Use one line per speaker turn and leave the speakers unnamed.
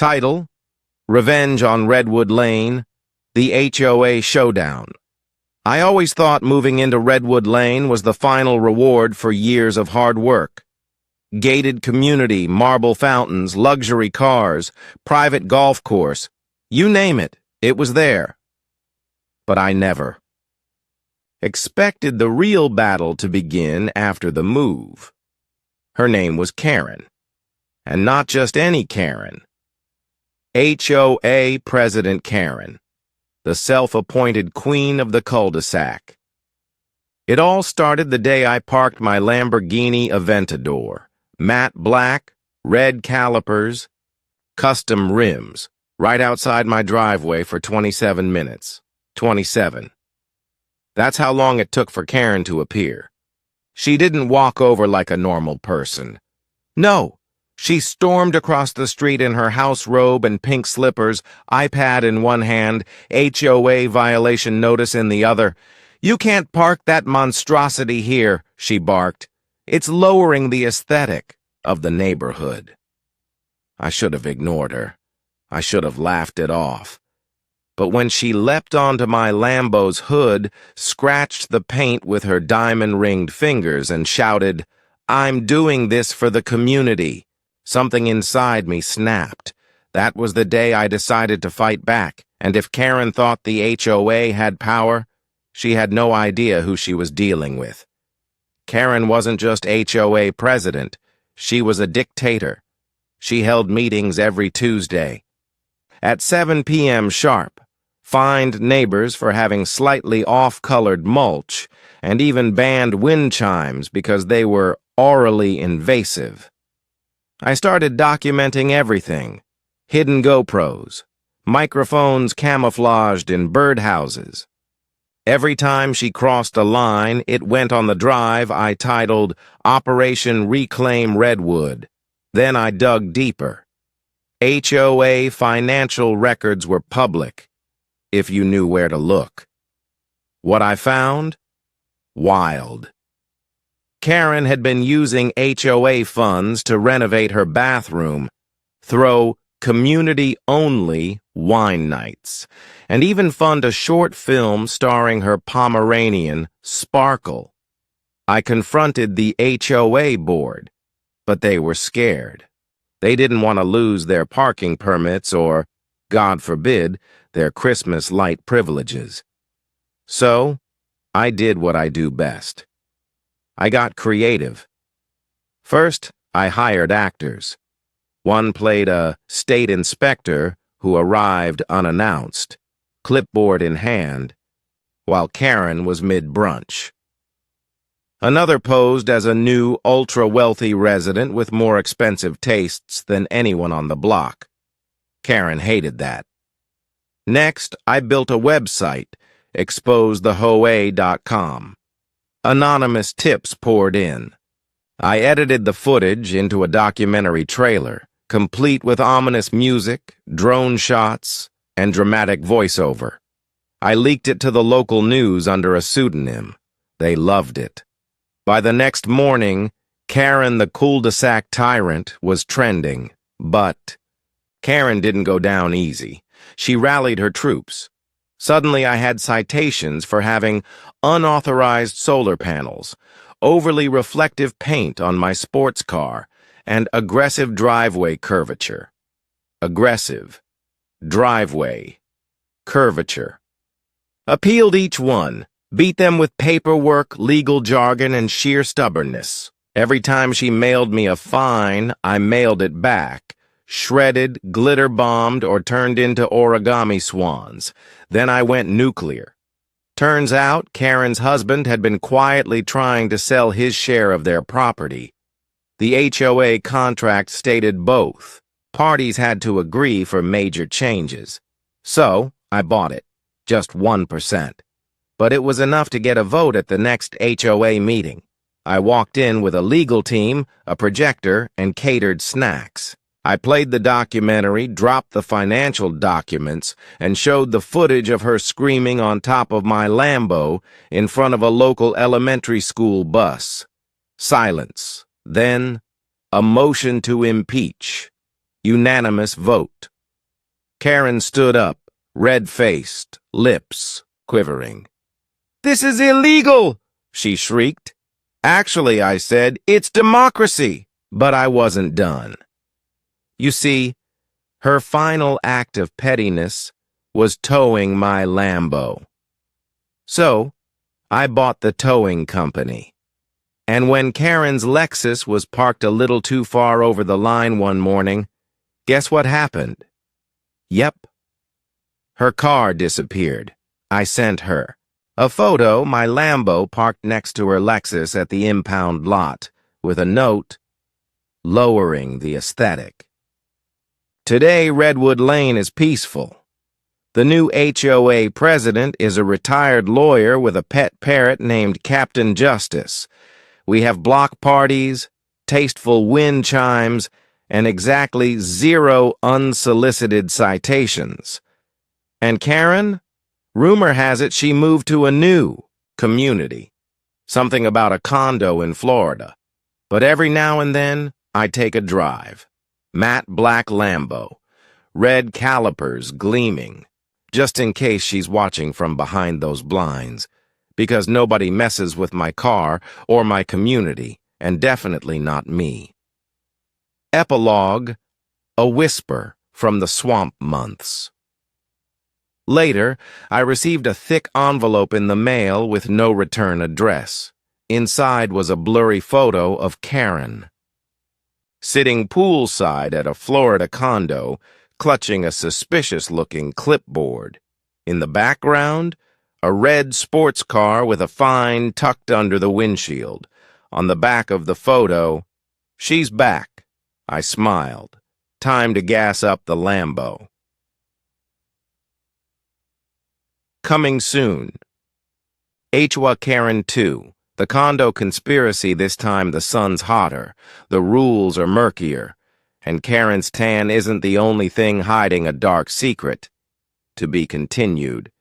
Title: Revenge on Redwood Lane, the HOA Showdown. I always thought moving into Redwood Lane was the final reward for years of hard work. Gated community, marble fountains, luxury cars, private golf course, you name it, it was there. But I never expected the real battle to begin after the move. Her name was Karen. And not just any Karen. HOA President Karen, the self-appointed queen of the cul-de-sac. It all started the day I parked my Lamborghini Aventador, matte black, red calipers, custom rims, right outside my driveway for 27 minutes. 27. That's how long it took for Karen to appear. She didn't walk over like a normal person. No. She stormed across the street in her house robe and pink slippers, iPad in one hand, HOA violation notice in the other. "You can't park that monstrosity here," she barked. "It's lowering the aesthetic of the neighborhood." I should have ignored her. I should have laughed it off. But when she leapt onto my Lambo's hood, scratched the paint with her diamond-ringed fingers, and shouted, "I'm doing this for the community," something inside me snapped. That was the day I decided to fight back, and if Karen thought the HOA had power, she had no idea who she was dealing with. Karen wasn't just HOA president, she was a dictator. She held meetings every Tuesday. At 7 p.m. sharp, fined neighbors for having slightly off-colored mulch, and even banned wind chimes because they were orally invasive. I started documenting everything: hidden GoPros, microphones camouflaged in birdhouses. Every time she crossed a line, it went on the drive I titled Operation Reclaim Redwood. Then I dug deeper. HOA financial records were public, if you knew where to look. What I found? Wild. Karen had been using HOA funds to renovate her bathroom, throw community-only wine nights, and even fund a short film starring her Pomeranian, Sparkle. I confronted the HOA board, but they were scared. They didn't want to lose their parking permits or, God forbid, their Christmas light privileges. So, I did what I do best. I got creative. First, I hired actors. One played a state inspector who arrived unannounced, clipboard in hand, while Karen was mid-brunch. Another posed as a new, ultra-wealthy resident with more expensive tastes than anyone on the block. Karen hated that. Next, I built a website, exposethehoa.com. Anonymous tips poured in. I edited the footage into a documentary trailer, complete with ominous music, drone shots, and dramatic voiceover. I leaked it to the local news under a pseudonym. They loved it. By the next morning, Karen the cul-de-sac tyrant was trending, but Karen didn't go down easy. She rallied her troops. Suddenly I had citations for having unauthorized solar panels, overly reflective paint on my sports car, and aggressive driveway curvature. Aggressive. Driveway. Curvature. Appealed each one. Beat them with paperwork, legal jargon, and sheer stubbornness. Every time she mailed me a fine, I mailed it back. Shredded, glitter-bombed, or turned into origami swans. Then I went nuclear. Turns out, Karen's husband had been quietly trying to sell his share of their property. The HOA contract stated both. Parties had to agree for major changes. So, I bought it. Just 1%. But it was enough to get a vote at the next HOA meeting. I walked in with a legal team, a projector, and catered snacks. I played the documentary, dropped the financial documents, and showed the footage of her screaming on top of my Lambo in front of a local elementary school bus. Silence. Then, a motion to impeach. Unanimous vote. Karen stood up, red-faced, lips quivering. "This is illegal!" she shrieked. "Actually," I said, "it's democracy." But I wasn't done. You see, her final act of pettiness was towing my Lambo. So, I bought the towing company. And when Karen's Lexus was parked a little too far over the line one morning, guess what happened? Yep. Her car disappeared. I sent her a photo, my Lambo parked next to her Lexus at the impound lot, with a note, lowering the aesthetic. Today, Redwood Lane is peaceful. The new HOA president is a retired lawyer with a pet parrot named Captain Justice. We have block parties, tasteful wind chimes, and exactly 0 unsolicited citations. And Karen? Rumor has it she moved to a new community. Something about a condo in Florida. But every now and then, I take a drive. Matte black Lambo. Red calipers gleaming. Just in case she's watching from behind those blinds. Because nobody messes with my car or my community, and definitely not me. Epilogue, a whisper from the swamp months. Later, I received a thick envelope in the mail with no return address. Inside was a blurry photo of Karen, sitting poolside at a Florida condo, clutching a suspicious-looking clipboard. In the background, a red sports car with a fine tucked under the windshield. On the back of the photo, "She's back." I smiled. Time to gas up the Lambo. Coming soon. HOA Karen 2. The condo conspiracy, this time the sun's hotter, the rules are murkier, and Karen's tan isn't the only thing hiding a dark secret. To be continued.